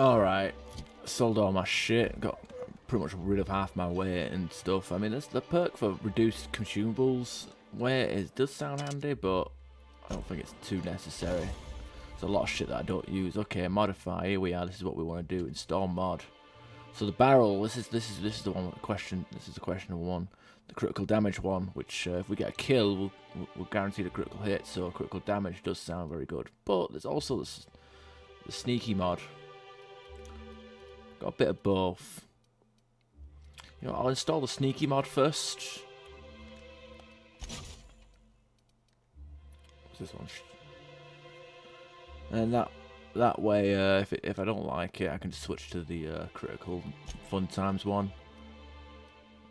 Alright, sold all my shit, got pretty much rid of half my weight and stuff. I mean, that's the perk for reduced consumables weight. It does sound handy, but I don't think it's too necessary. There's a lot of shit that I don't use. Okay, modify, here we are, this is what we want to do, install mod. So the barrel, this is the one question, this is the questionable one. The critical damage one, which if we get a kill, we'll guarantee the critical hit, so critical damage does sound very good. But there's also the sneaky mod. Got a bit of both. You know, I'll install the sneaky mod first. What's this one? And that way, if I don't like it, I can switch to the critical fun times one.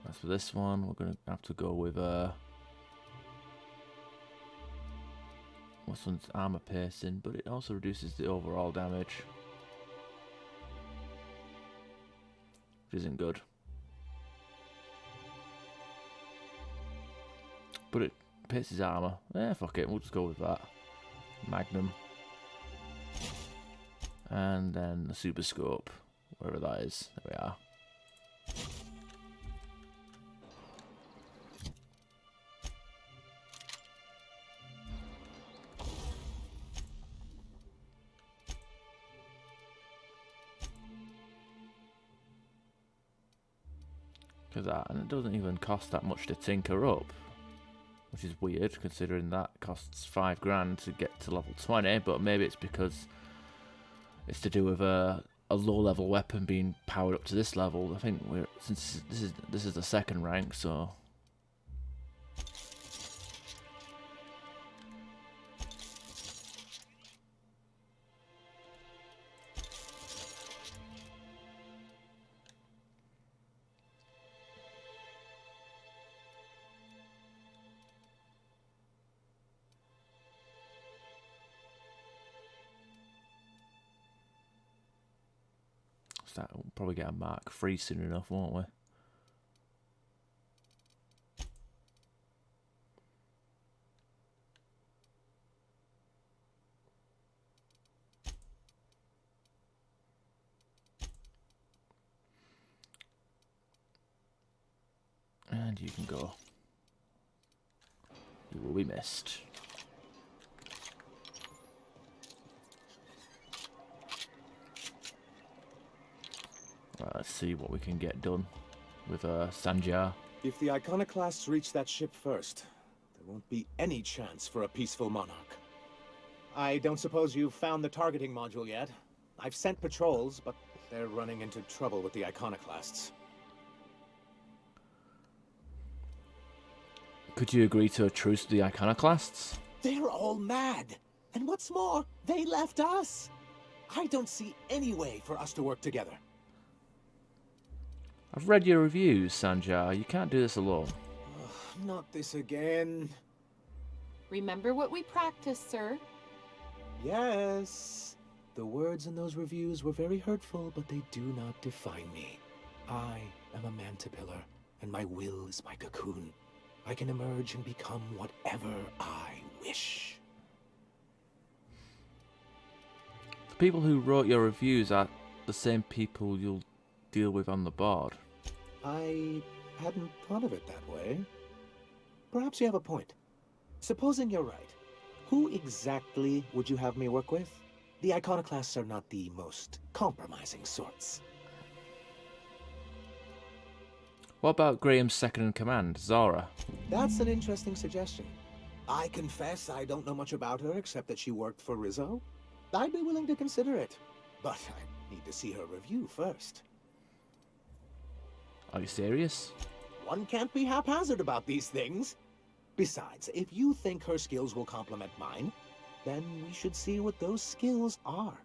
As for this one, we're gonna have to go with this one's armor piercing, but it also reduces the overall damage, which isn't good. But it pierces armor. Fuck it, we'll just go with that. Magnum. And then the super scope, wherever that is. There we are. And it doesn't even cost that much to tinker up, which is weird considering that costs 5 grand to get to level 20. But maybe it's because it's to do with a low level weapon being powered up to this level. I think since this is the second rank, so we'll probably get a Mark 3 soon enough, won't we? And you can go. You will be missed. Right, let's see what we can get done with Sanjar. If the iconoclasts reach that ship first, there won't be any chance for a peaceful monarch. I don't suppose you've found the targeting module yet. I've sent patrols, but they're running into trouble with the iconoclasts. Could you agree to a truce to the iconoclasts? They're all mad! And what's more, they left us! I don't see any way for us to work together. I've read your reviews, Sanjar. You can't do this alone. Not this again. Remember what we practiced, sir. Yes. The words in those reviews were very hurtful, but they do not define me. I am a mantipillar, and my will is my cocoon. I can emerge and become whatever I wish. The people who wrote your reviews are the same people you'll deal with on the board. I hadn't thought of it that way. Perhaps you have a point. Supposing you're right, who exactly would you have me work with? The iconoclasts are not the most compromising sorts. What about Graham's second in command, Zara? That's an interesting suggestion. I confess I don't know much about her except that she worked for Rizzo. I'd be willing to consider it, but I need to see her review first. Are you serious? One can't be haphazard about these things. Besides, if you think her skills will complement mine, then we should see what those skills are.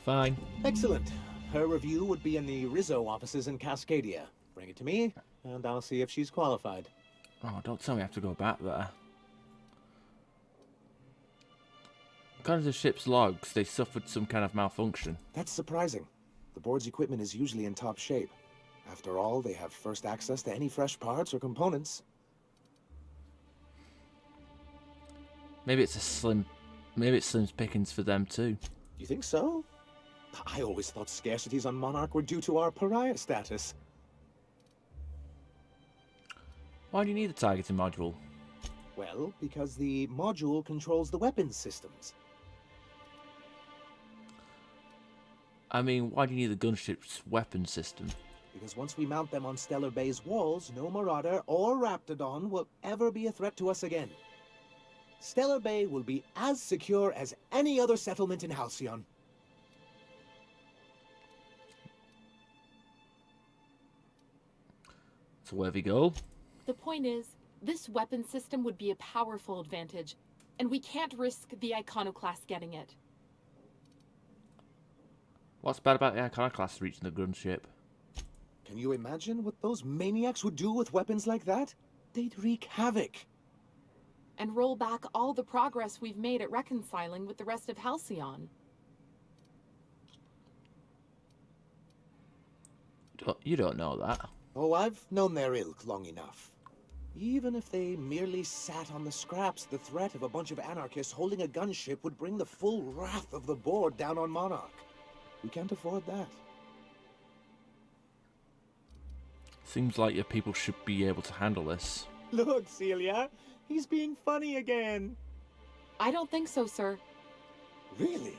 Fine. Excellent. Her review would be in the Rizzo offices in Cascadia. Bring it to me, and I'll see if she's qualified. Oh, don't tell me I have to go back there. According to the ship's logs, they suffered some kind of malfunction. That's surprising. The board's equipment is usually in top shape. After all, they have first access to any fresh parts or components. Maybe it's slim pickings for them too. You think so? I always thought scarcities on Monarch were due to our pariah status. Why do you need the targeting module? Well, because the module controls the weapons systems. I mean, why do you need the gunship's weapon system? Because once we mount them on Stellar Bay's walls, no Marauder or Raptidon will ever be a threat to us again. Stellar Bay will be as secure as any other settlement in Halcyon. It's a worthy goal. The point is, this weapon system would be a powerful advantage, and we can't risk the Iconoclast getting it. What's bad about the Iconoclast reaching the gunship? Can you imagine what those maniacs would do with weapons like that? They'd wreak havoc. And roll back all the progress we've made at reconciling with the rest of Halcyon. You don't know that. Oh, I've known their ilk long enough. Even if they merely sat on the scraps, the threat of a bunch of anarchists holding a gunship would bring the full wrath of the board down on Monarch. We can't afford that. Seems like your people should be able to handle this. Look, Celia, he's being funny again. I don't think so, sir. Really?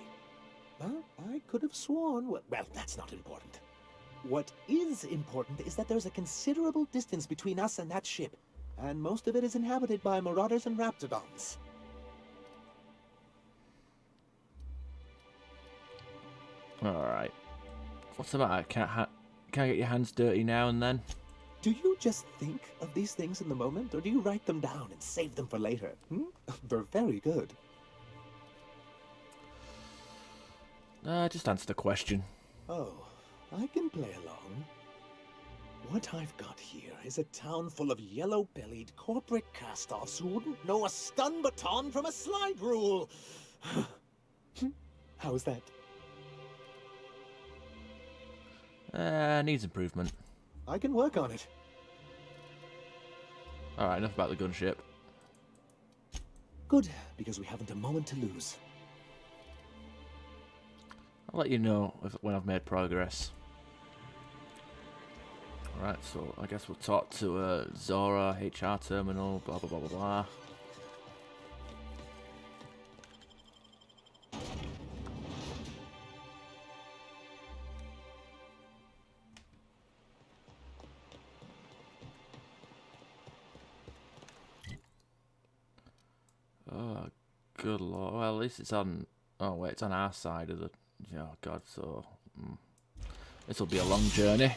Well, I could have sworn... Well, that's not important. What is important is that there's a considerable distance between us and that ship, and most of it is inhabited by Marauders and Raptidons. Alright. What's the matter? Can't get your hands dirty now and then? Do you just think of these things in the moment, or do you write them down and save them for later? They're very good. Just answer the question. Oh, I can play along. What I've got here is a town full of yellow-bellied corporate cast-offs who wouldn't know a stun baton from a slide rule. How's that? Needs improvement. I can work on it. Alright, enough about the gunship. Good, because we haven't a moment to lose. I'll let you know when I've made progress. Alright, so I guess we'll talk to Zora, HR terminal, blah blah blah blah blah. Oh, good lord. Well, at least it's on... Oh, wait, it's on our side of the... Oh, God, so... This will be a long journey.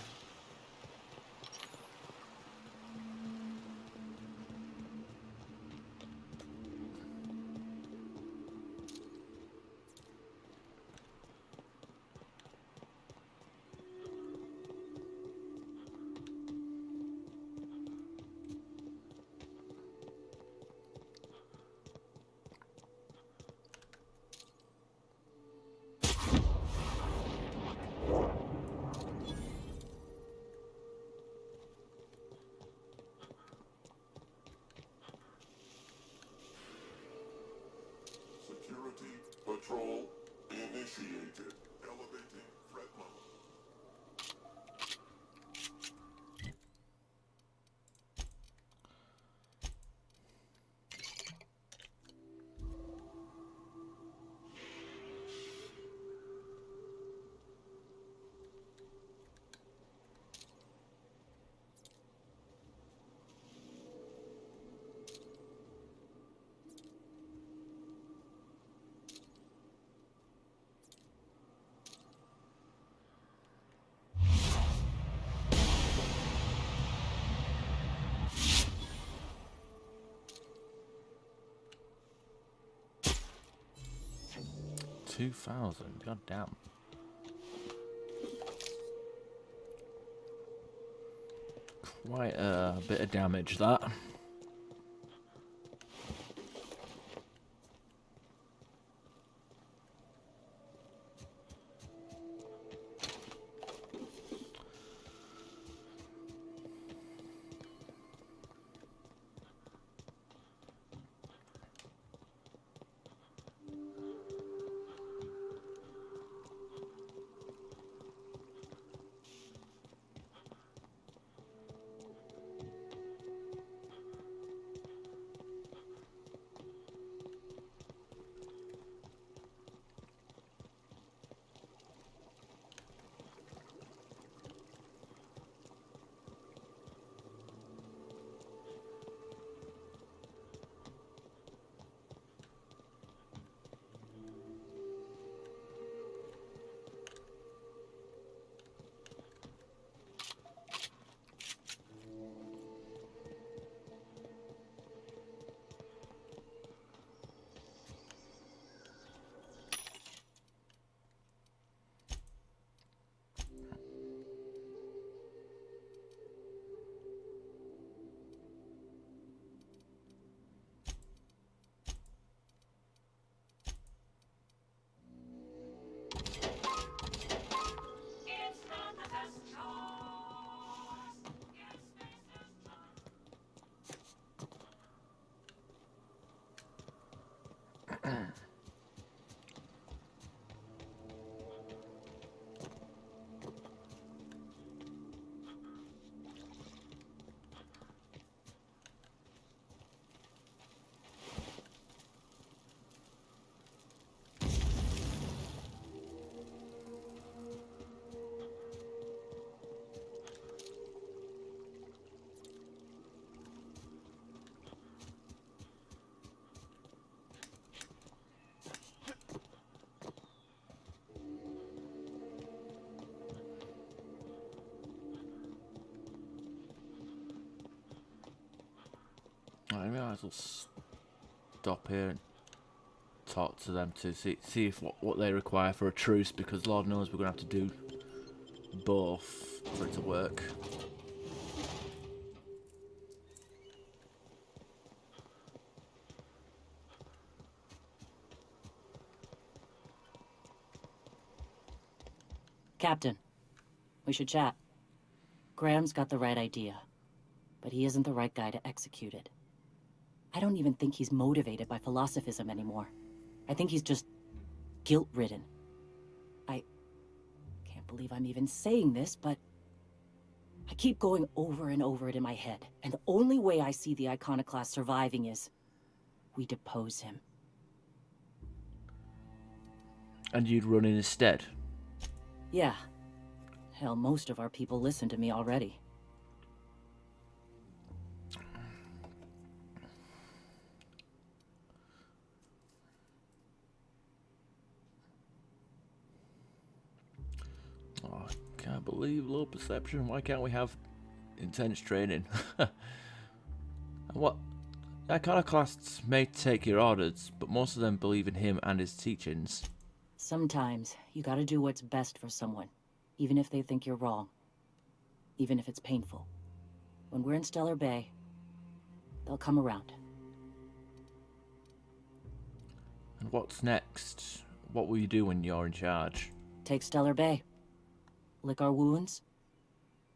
Security patrol initiated. Elevating threat level. $2,000. God damn. Quite a bit of damage, that. I might as well stop here and talk to them to see if what they require for a truce, because Lord knows we're gonna have to do both for it to work. Captain, we should chat. Graham's got the right idea, but he isn't the right guy to execute it. I don't even think he's motivated by philosophism anymore. I think he's just guilt-ridden. I can't believe I'm even saying this, but I keep going over and over it in my head, and the only way I see the Iconoclast surviving is we depose him. And you'd run in his stead? Yeah. Hell, most of our people listen to me already. Oh, I can't believe low perception. Why can't we have intense training? And what? Iconoclasts may take your orders, but most of them believe in him and his teachings. Sometimes you gotta do what's best for someone, even if they think you're wrong. Even if it's painful. When we're in Stellar Bay, they'll come around. And what's next? What will you do when you're in charge? Take Stellar Bay. Lick our wounds.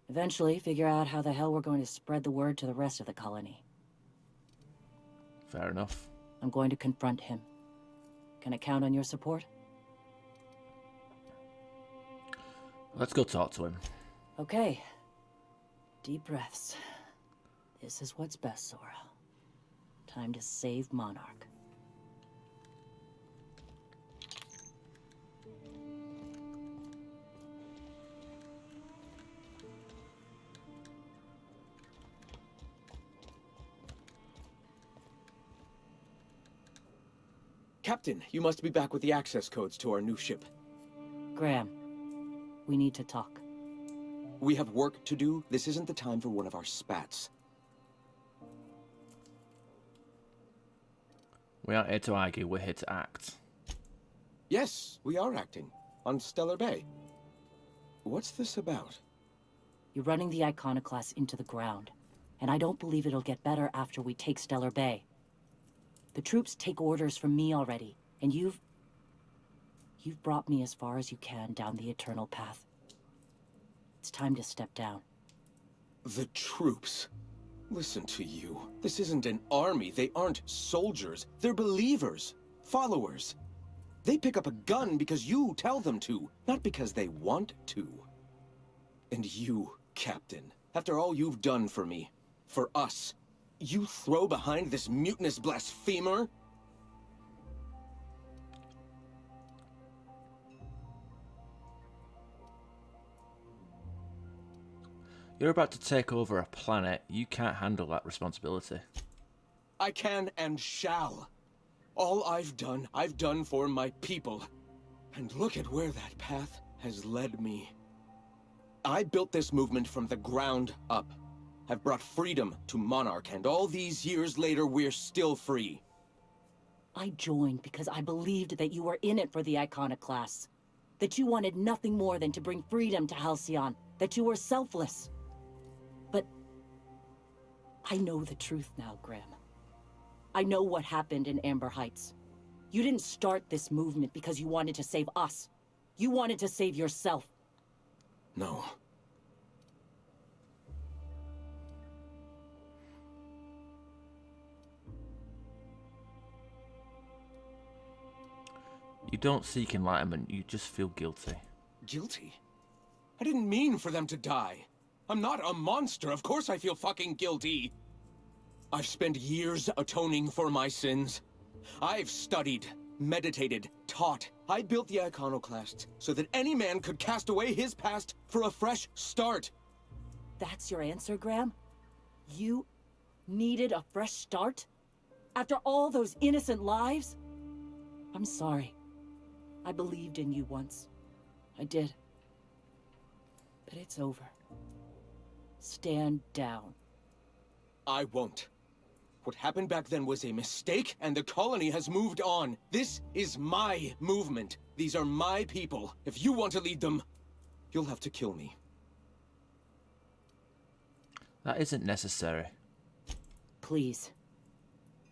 Eventually figure out how the hell we're going to spread the word to the rest of the colony. Fair enough. I'm going to confront him. Can I count on your support? Let's go talk to him. Okay. Deep breaths. This is what's best, Sora. Time to save Monarch. Captain, you must be back with the access codes to our new ship. Graham, we need to talk. We have work to do. This isn't the time for one of our spats. We aren't here to argue, we're here to act. Yes, we are acting. On Stellar Bay. What's this about? You're running the Iconoclast into the ground, and I don't believe it'll get better after we take Stellar Bay. The troops take orders from me already, and you've brought me as far as you can down the eternal path. It's time to step down. The troops. Listen to you. This isn't an army. They aren't soldiers. They're believers. Followers. They pick up a gun because you tell them to, not because they want to. And you, Captain, after all you've done for me, for us, you throw behind this mutinous blasphemer? You're about to take over a planet. You can't handle that responsibility. I can and shall. All I've done for my people. And look at where that path has led me. I built this movement from the ground up. I've brought freedom to Monarch, and all these years later, we're still free. I joined because I believed that you were in it for the Iconoclasts. That you wanted nothing more than to bring freedom to Halcyon. That you were selfless. But I know the truth now, Graham. I know what happened in Amber Heights. You didn't start this movement because you wanted to save us. You wanted to save yourself. No. You don't seek enlightenment, you just feel guilty. Guilty? I didn't mean for them to die. I'm not a monster. Of course I feel fucking guilty. I've spent years atoning for my sins. I've studied, meditated, taught. I built the Iconoclasts so that any man could cast away his past for a fresh start. That's your answer, Graham? You needed a fresh start? After all those innocent lives? I'm sorry. I believed in you once. I did. But it's over. Stand down. I won't. What happened back then was a mistake, and the colony has moved on. This is my movement. These are my people. If you want to lead them, you'll have to kill me. That isn't necessary. Please.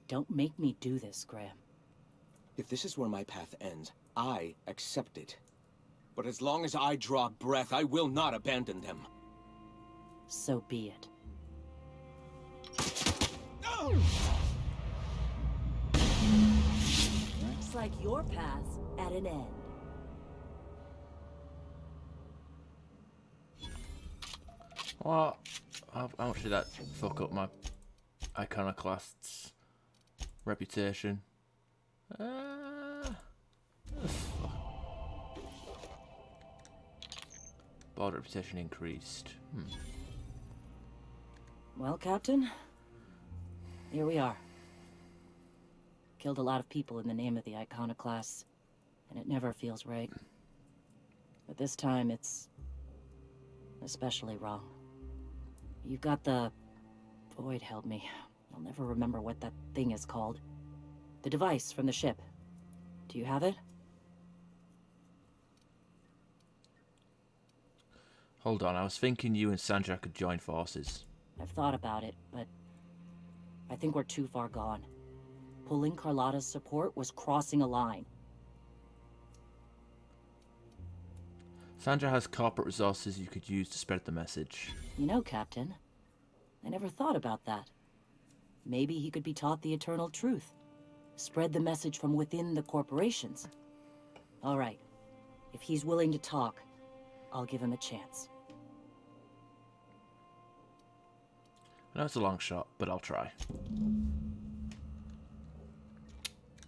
Don't make me do this, Graham. If this is where my path ends, I accept it. But as long as I draw breath, I will not abandon them. So be it. Looks like your path's at an end. What? How much did that fuck up my iconoclast's reputation? Board reputation increased. Well, Captain, here we are. Killed a lot of people in the name of the iconoclasts, and it never feels right. But this time, it's especially wrong. You've got the... Void held me. I'll never remember what that thing is called. The device from the ship. Do you have it? Hold on, I was thinking you and Sandra could join forces. I've thought about it, but I think we're too far gone. Pulling Carlotta's support was crossing a line. Sandra has corporate resources you could use to spread the message. You know, Captain, I never thought about that. Maybe he could be taught the eternal truth. Spread the message from within the corporations. All right. If he's willing to talk, I'll give him a chance. I know it's a long shot, but I'll try.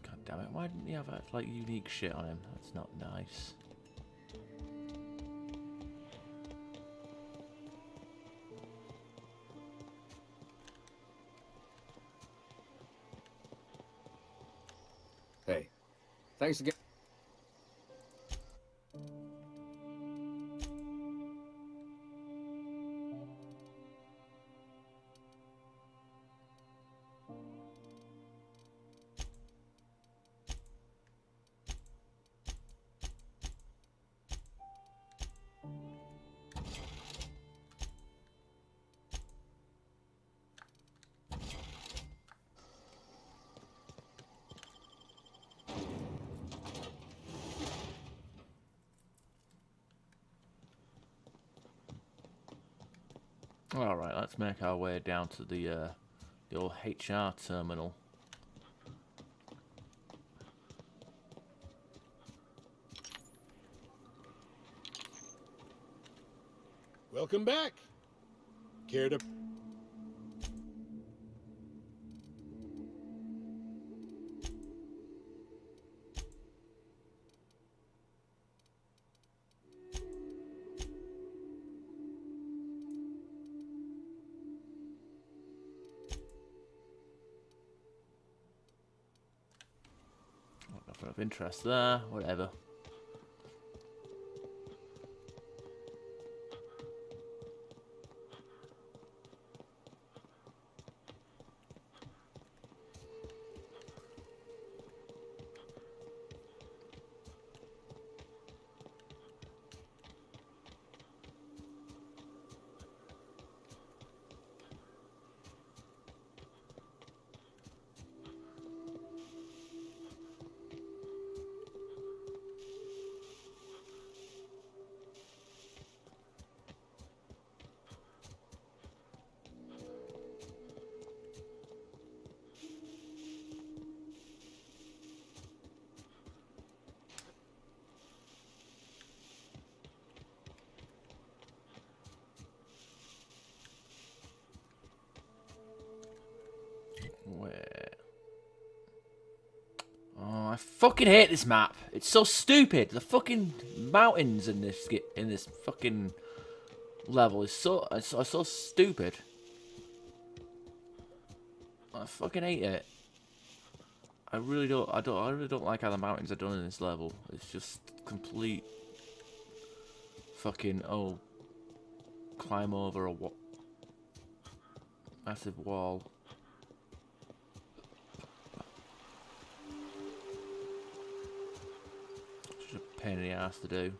God damn it, why didn't he have like unique shit on him? That's not nice. Hey, thanks again. Alright, let's make our way down to the old HR terminal. Welcome back. Care to... Nothing of interest there, whatever. Where? Oh, I fucking hate this map. It's so stupid. The fucking mountains in this fucking level is so stupid. I fucking hate it. I really don't. I really don't like how the mountains are done in this level. It's just complete fucking climb over a massive wall. pain in the ass to do.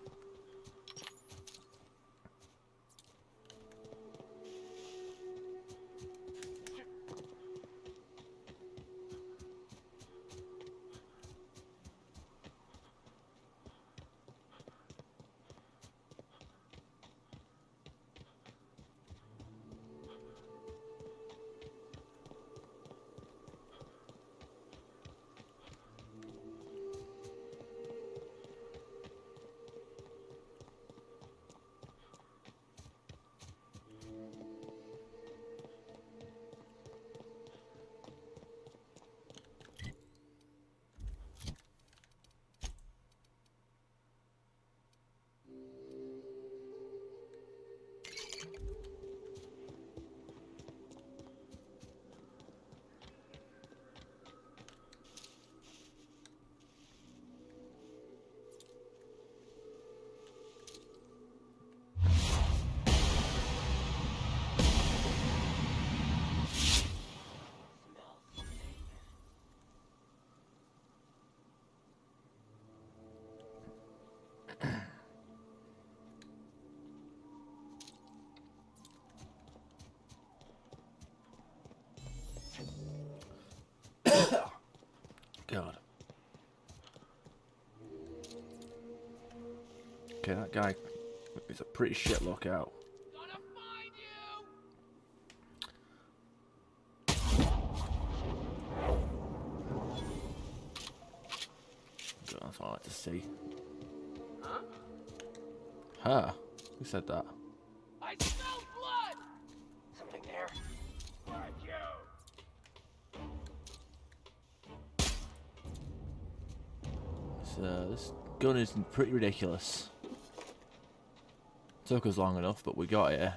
God. Okay, that guy is a pretty shit lookout. Gonna find you! God, that's what I like to see. Huh? Huh? Who said that? I smell blood! Something there. Where'd you? This gun is pretty ridiculous. Took us long enough, but we got it.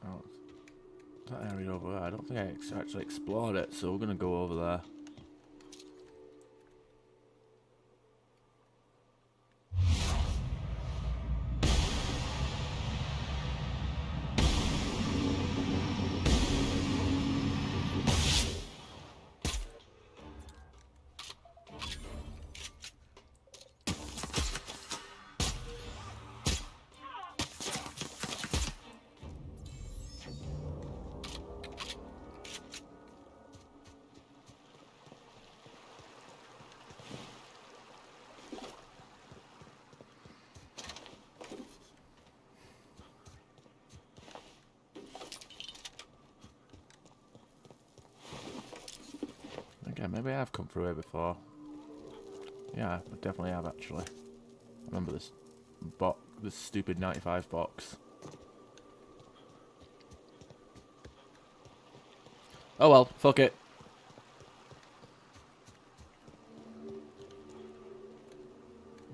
Oh, that area over there, I don't think I actually explored it, so we're gonna go over there. Okay, maybe I have come through here before. Yeah, I definitely have actually. I remember this this stupid 95 box. Oh well, fuck it.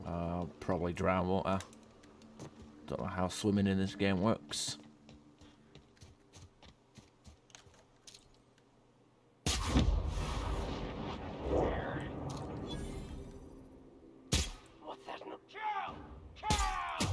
I'll probably drown, won't I? Don't know how swimming in this game works. What's that? Kill! Kill!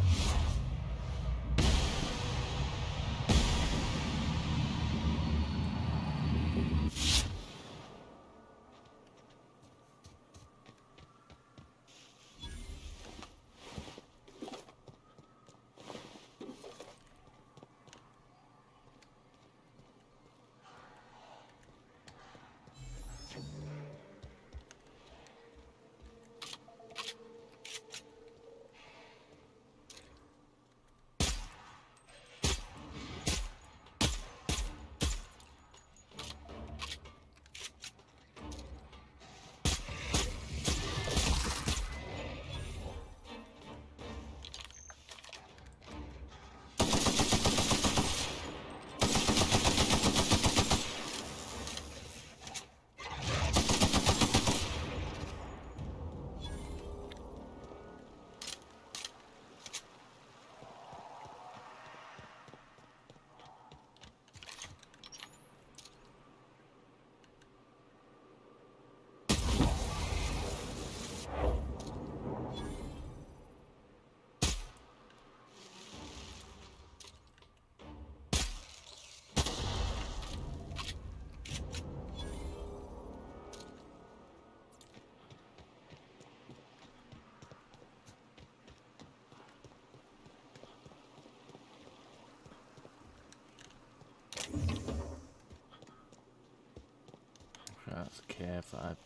That's a cave that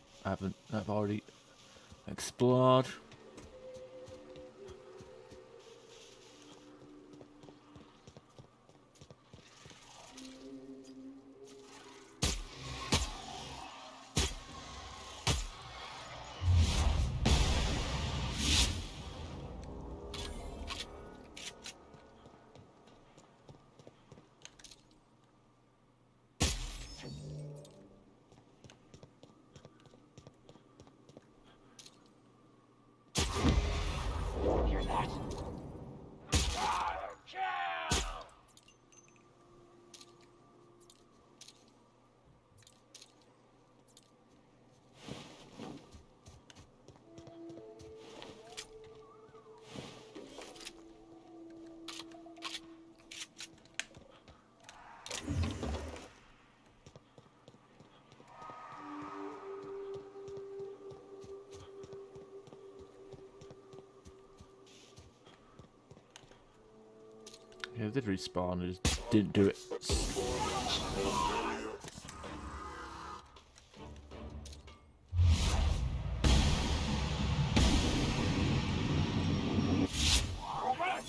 I've already explored. Hear that? Kill! Yeah, they did respawn, I just didn't do it.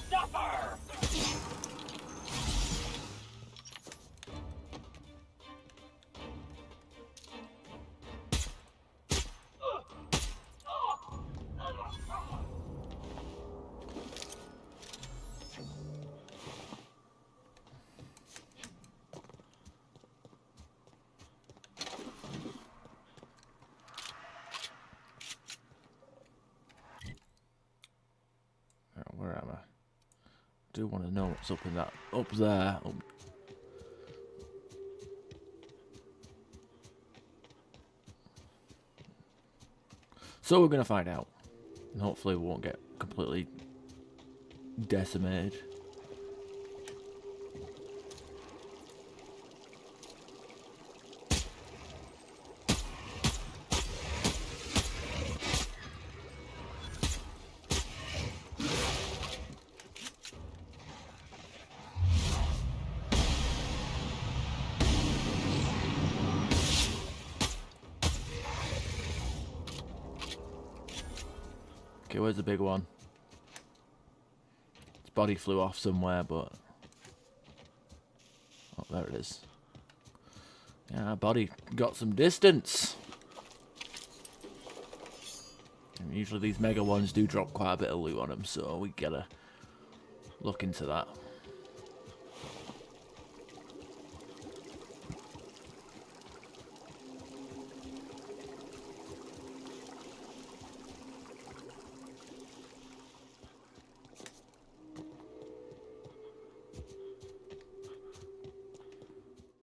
Stuffer! Where am I? Do want to know what's up in that up there. So we're gonna find out, and hopefully we won't get completely decimated. Okay, where's the big one? Its body flew off somewhere, but... Oh, there it is. Yeah, our body got some distance. And usually these mega ones do drop quite a bit of loot on them, so we gotta look into that.